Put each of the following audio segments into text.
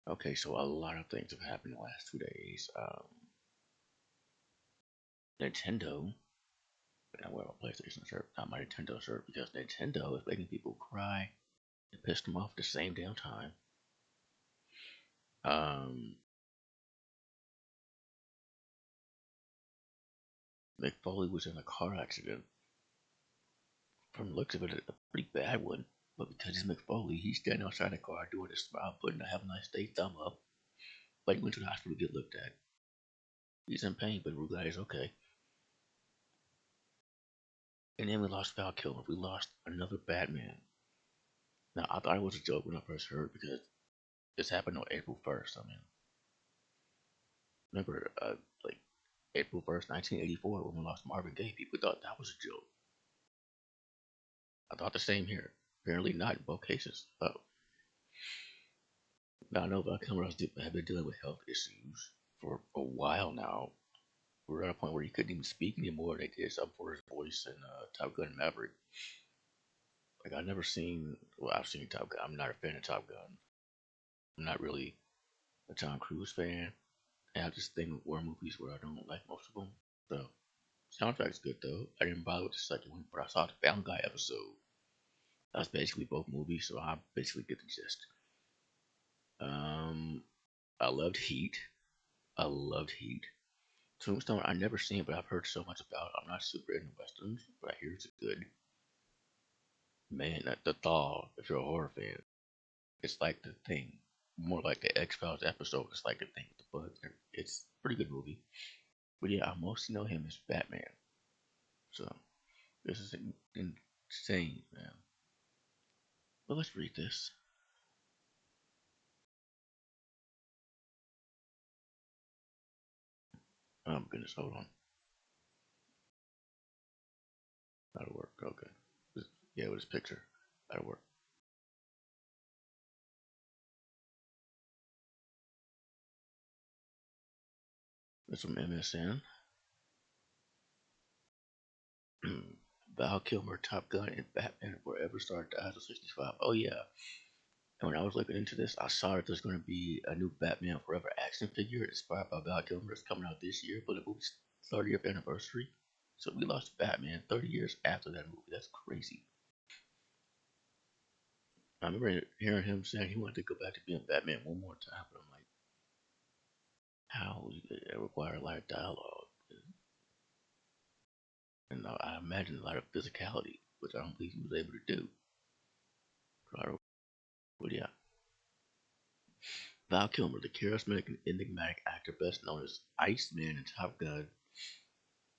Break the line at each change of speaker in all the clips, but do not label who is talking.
Okay, so a lot of things have happened in the last 2 days. Nintendo, I wear a PlayStation shirt, not my Nintendo shirt, because Nintendo is making people cry. It pissed them off at the same damn time. Um, Mick Foley was in a car accident. From the looks of it, a pretty bad one. But because he's Mick Foley, he's standing outside the car doing his smile, putting a have a nice day thumb up. But he went to the hospital to get looked at. He's in pain, but we're glad he's okay. And then we lost Val Kilmer. We lost another Batman. Now, I thought it was a joke when I first heard because this happened on April 1st. I mean, remember, like April 1st, 1984, when we lost Marvin Gaye, people thought that was a joke. I thought the same here. Apparently not in both cases. Now, I know Val Kilmer has been dealing with health issues for a while now. We're at a point where he couldn't even speak anymore. They did something for his voice in Top Gun Maverick. Like, I've seen Top Gun. I'm not a fan of Top Gun. I'm not really a Tom Cruise fan. I have this thing with war movies where I don't like most of them. So, soundtrack's good though. I didn't bother with the second one, but I saw the Family Guy episode. That's basically both movies, so I basically get the gist. Um, I loved Heat. I loved Heat. Tombstone, I never seen, but I've heard so much about. I'm not super into westerns, but I hear it's good. Man, the Thaw. If you're a horror fan, it's like the thing, more like the X Files episode. It's like the thing with the bugs. It's a pretty good movie. But yeah, I mostly know him as Batman. So this is insane, man. But let's read this. Oh my goodness, hold on. That'll work. Okay. Yeah, with his picture. That'll work. It's from MSN. Val Kilmer, Top Gun, and Batman Forever Star dies at 65. Oh yeah. And when I was looking into this, I saw that there's going to be a new Batman Forever action figure inspired by Val Kilmer. It's coming out this year for the movie's 30th anniversary. So we lost Batman 30 years after that movie. That's crazy. I remember hearing him saying he wanted to go back to being Batman one more time, but I'm like, how? It requires a lot of dialogue. And I imagine a lot of physicality, which I don't think he was able to do. But yeah, Val Kilmer, the charismatic and enigmatic actor best known as Iceman in Top Gun,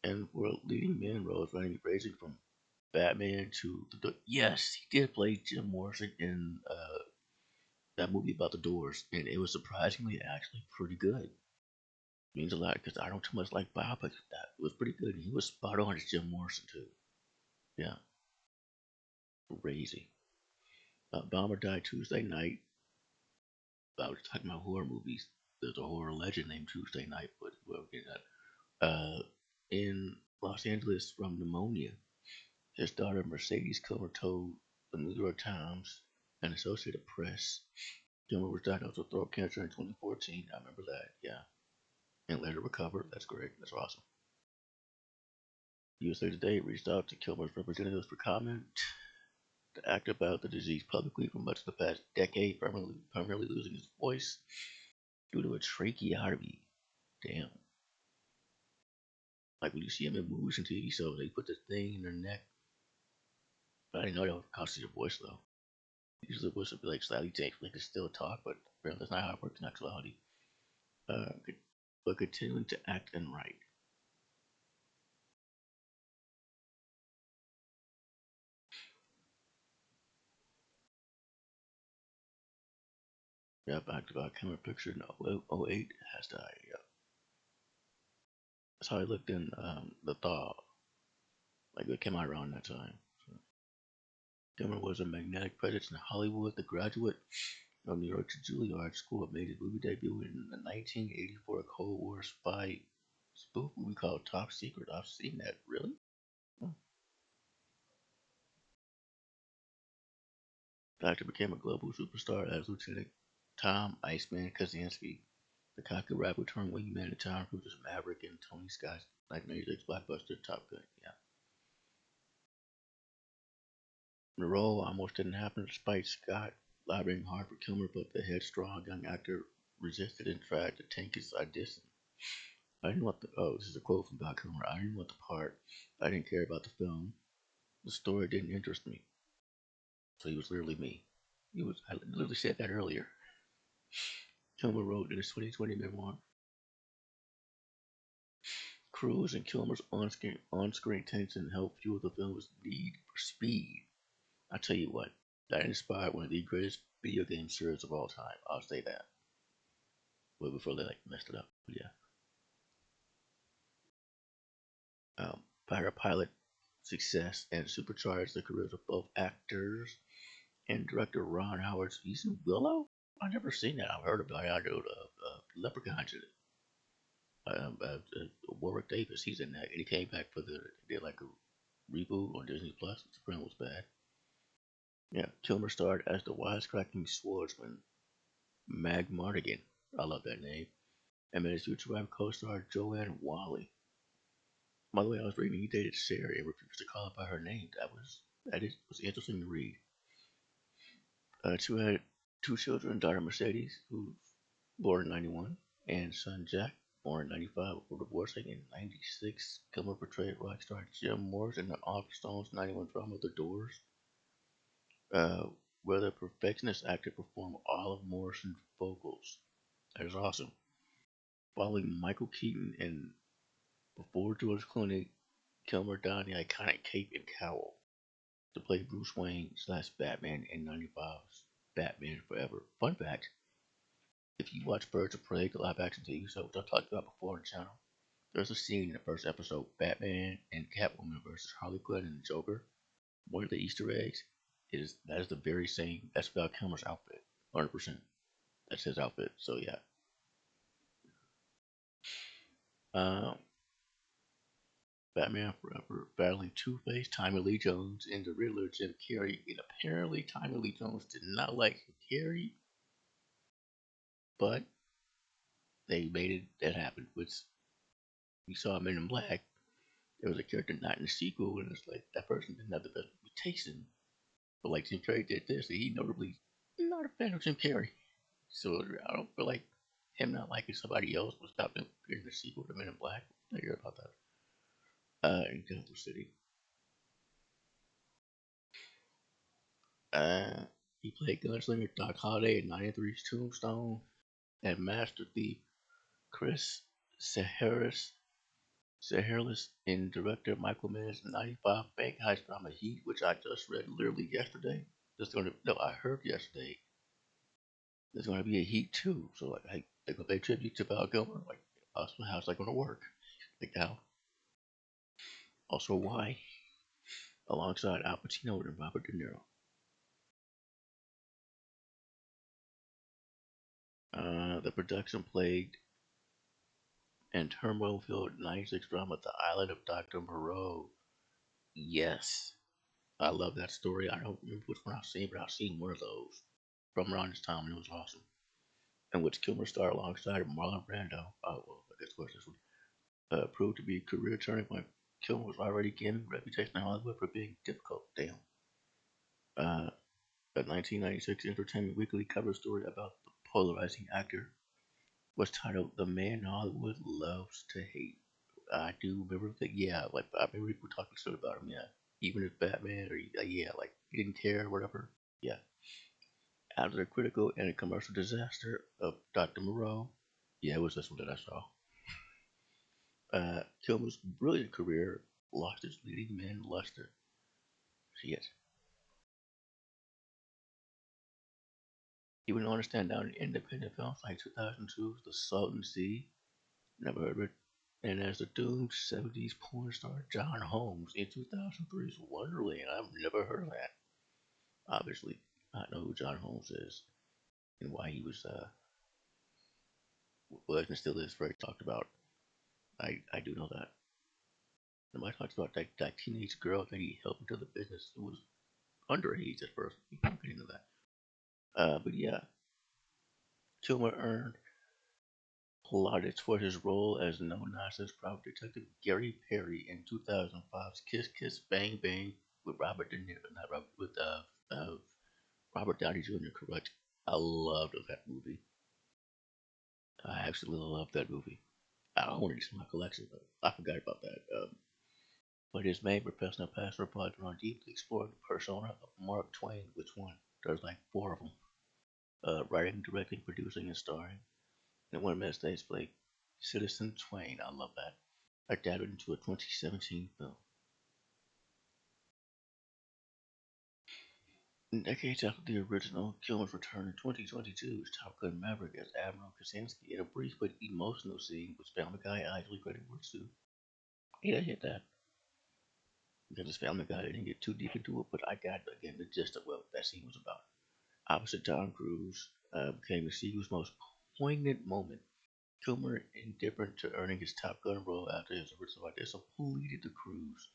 and world leading man roles ranging from Batman to yes, he did play Jim Morrison in that movie about the Doors, and it was surprisingly actually pretty good. Means a lot because I don't too much like biopics. That was pretty good. He was spot on as Jim Morrison too. Yeah, crazy. Bomber died Tuesday night. I was talking about horror movies. There's a horror legend named Tuesday Night, but we'll get that. In Los Angeles from pneumonia. His daughter Mercedes Kilmer told the New York Times and Associated Press Kilmer was diagnosed with throat cancer in 2014. I remember that, yeah. And later recovered. That's great. That's awesome. USA Today reached out to Kilmer's representatives for comment. The actor battled the disease publicly for much of the past decade, permanently losing his voice due to a tracheotomy. Damn. Like when you see him in movies and TV shows, they put this thing in their neck. But I didn't know that would cost your voice though. Usually voice would be like slightly changed, like they still talk, but apparently that's not how it works in actuality. Uh, but continuing to act and write. Yeah, back to back camera picture in '08 has died. Yeah. That's how he looked in The Thaw. Like it came out around that time. So, Kilmer was a magnetic presence in Hollywood, the graduate of New York's Juilliard School, made his movie debut in the 1984 Cold War spy spoof movie called Top Secret. I've seen that. Really? Oh. The actor became a global superstar as Lieutenant. Tom Iceman Kaczynski, the cocky rapper turned wingman of Tom Cruise's Maverick and Tony Scott's 1996 blockbuster Top Gun. Yeah. The role almost didn't happen despite Scott lobbying hard for Kilmer, but the headstrong young actor resisted and tried to tank his audition. I didn't want the. Oh, this is a quote from Val Kilmer. I didn't want the part. I didn't care about the film. The story didn't interest me. So he was literally me. He was. I literally said that earlier. Kilmer wrote in his 2020 memoir, Cruise and Kilmer's on-screen tension helped fuel the film's need for speed. I tell you what, that inspired one of the greatest video game series of all time. I'll say that. Well, before they messed it up. Yeah. Fighter pilot success and supercharged the careers of both actors and director Ron Howard's season Willow. I've never seen that. I've heard about it. I know the Leprechauns in it. Warwick Davis, he's in that, and he came back for they did like a reboot on Disney Plus. The film was bad. Yeah, Kilmer starred as the wisecracking swordsman Mag Mardigan. I love that name. And met his future wife co-star Joanne Whalley. By the way, I was reading he dated Sarah and refused to call her by her name. Was interesting to read. Two had two children, daughter Mercedes, who born in '91, and son Jack, born in '95, before divorcing in '96. Kilmer portrayed rock star Jim Morris in the Oliver Stone's '91 drama The Doors, uh, where the perfectionist actor performed all of Morrison's vocals. That is awesome. Following Michael Keaton and before George Clooney, Kilmer donned the iconic cape and cowl to play Bruce Wayne slash Batman in '95's Batman Forever. Fun fact, if you watch Birds of Prey, the live action TV show, which I've talked about before on the channel, there's a scene in the first episode, Batman and Catwoman versus Harley Quinn and the Joker. One of the Easter eggs is that is the very same, that's Val Kilmer's outfit. 100%. That's his outfit. So yeah. Um, Batman Forever battling Two-Face, Tommy Lee Jones, and the Riddler, Jim Carrey. And apparently Tommy Lee Jones did not like Carrey, but they made it that happen. Which we saw him in Black. There was a character not in the sequel, and it's like that person didn't have the best reputation. But like Jim Carrey did this, and he notably not a fan of Jim Carrey. So I don't feel like him not liking somebody else will stop him in the sequel to Men in Black. I hear about that. In Kansas City. Uh, he played gunslinger Doc Holliday in '93's Tombstone, and Master Thief Chris Saharis Saharis in director Michael Mann's '95 bank heist drama Heat, which I just read literally yesterday. I heard yesterday there's gonna be a Heat too. So like, they're gonna pay tribute to Val Kilmer. Like, how's that gonna work? Like how? Also, why? Alongside Al Pacino and Robert De Niro. The production plagued and turmoil-filled '96 drama The Island of Dr. Moreau. Yes, I love that story. I don't remember which one I've seen, but I've seen one of those from around this time, and it was awesome. In which Kilmer starred alongside Marlon Brando. Oh, well, I guess what's this one? Proved to be a career turning point. Kilmer was already gaining a reputation in Hollywood for being difficult. Damn. Uh, a 1996 Entertainment Weekly cover story about the polarizing actor was titled "The Man Hollywood Loves to Hate." I do remember that. Yeah, like I remember people talking shit about him. Yeah, even as Batman, or yeah, like he didn't care or whatever. Yeah. After the critical and a commercial disaster of Dr. Moreau, yeah, it was this one that I saw. Kilmer's brilliant career lost its leading man luster. Shit. He went on to stand out in independent films like 2002's The Salton Sea, never heard of it, and as the doomed 70s porn star John Holmes in 2003's Wonderland. I've never heard of that. Obviously, I know who John Holmes is and why he was and still is very talked about. I do know that. Nobody talks about that teenage girl that he helped into the business who was underage at first. We won't get into that. But yeah, Kilmer earned plaudits for his role as no-nonsense private detective Gary Perry in 2005's Kiss Kiss Bang Bang with Robert De Niro, not Robert, with Robert Downey Jr. Correct. I loved that movie. I absolutely love that movie. I own it in my collection, though. I forgot about that. But his main professional past reported on deeply exploring the persona of Mark Twain, which one? There's like four of them. Writing, directing, producing, and starring. And one of them states like Citizen Twain. I love that. Adapted into a 2017 film. Decades after the original, Kilmer's return in 2022 as Top Gun Maverick as Admiral Kaczynski in a brief but emotional scene which Family Guy actually credit works to. He didn't hit that because his Family Guy didn't get too deep into it, but I got again the gist of what that scene was about. Opposite Tom Cruise became the sequel's most poignant moment. Kilmer, indifferent to earning his Top Gun role after his original audition, pleaded to Cruise,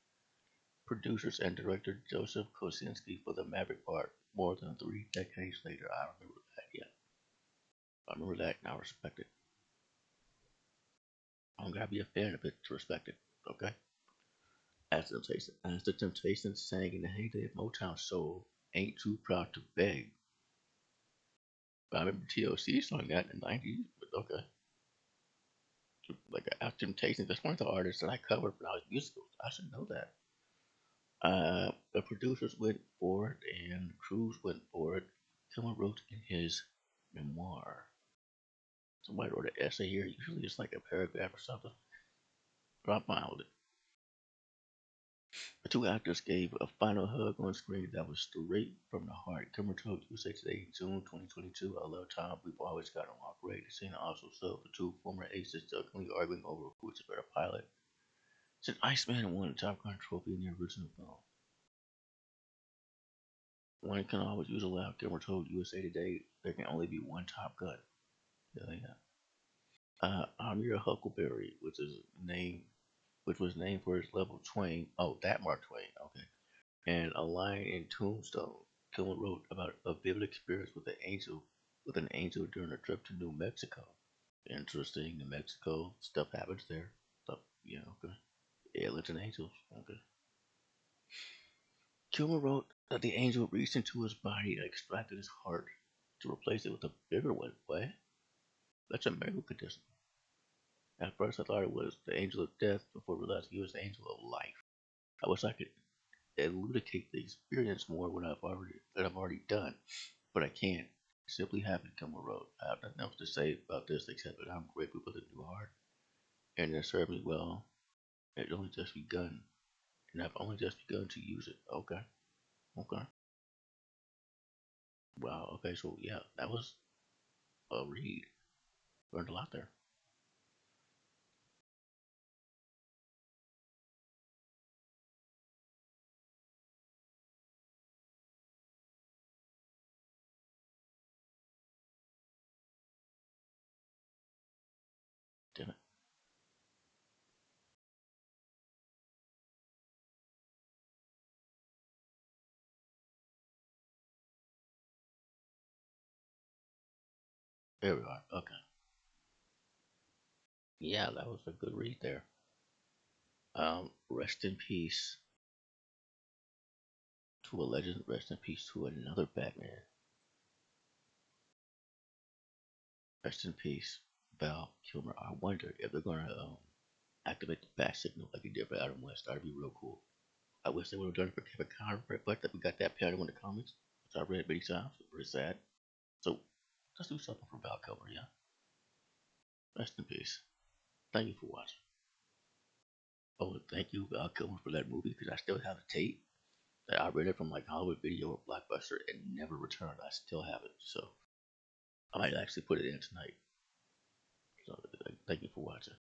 producers, and director Joseph Kosinski for the Maverick part more than 3 decades later. I remember that, yeah. I remember that and I respect it. I don't gotta be a fan of it to respect it, okay? As the Temptations sang in the heyday of Motown Soul, Ain't Too Proud to Beg. I remember TLC sung that in the 90s, but okay. Like As Temptations, that's one of the artists that I covered when I was musical. I should know that. The producers went for it and Cruz went for it. Kilmer wrote in his memoir. Somebody wrote an essay here. Usually it's like a paragraph or something. Drop mild. The two actors gave a final hug on screen that was straight from the heart. Kilmer told USA Today in June 2022, I love Tom. We've always got along great. The scene also showed the two former aces jokingly arguing over who's a better pilot. Since Iceman won the Top Gun trophy in the original film. One can always use a laugh. Kilmer told USA Today there can only be one Top Gun. Yeah, yeah. Amir Huckleberry, which was named for his level Twain. Oh, that Mark Twain. Okay. And a line in Tombstone. Kilmer wrote about a vivid experience with an angel during a trip to New Mexico. Interesting. New Mexico stuff happens there. Stuff, yeah, okay. Aliens and angels. Okay. Kilmer wrote that the angel reached into his body and extracted his heart to replace it with a bigger one. What? That's a medical condition. At first, I thought it was the angel of death before realizing he was the angel of life. I wish I could elucidate the experience more than I've already done, but I can't. Simply haven't come a road. I have nothing else to say about this except that I'm grateful for the new heart, and it served me well. It's only just begun, and I've only just begun to use it. Okay, okay. Wow. Okay, so yeah, that was a read. Learned a lot there. Damn it. There we are. Okay. Yeah, that was a good read there. Rest in peace to a legend. Rest in peace to another Batman. Rest in peace, Val Kilmer. I wonder if they're gonna activate the bat signal like they did for Adam West. That'd be real cool. I wish they would have done it for Kevin Conroy, but that we got that panel in the comics, which I read many times. It's very sad. So let's do something for Val Kilmer, yeah. Rest in peace. Thank you for watching. Oh, and thank you, Val Kilmer, for that movie because I still have the tape that I rented from like Hollywood Video or Blockbuster and never returned. I still have it, so I might actually put it in tonight. So thank you for watching.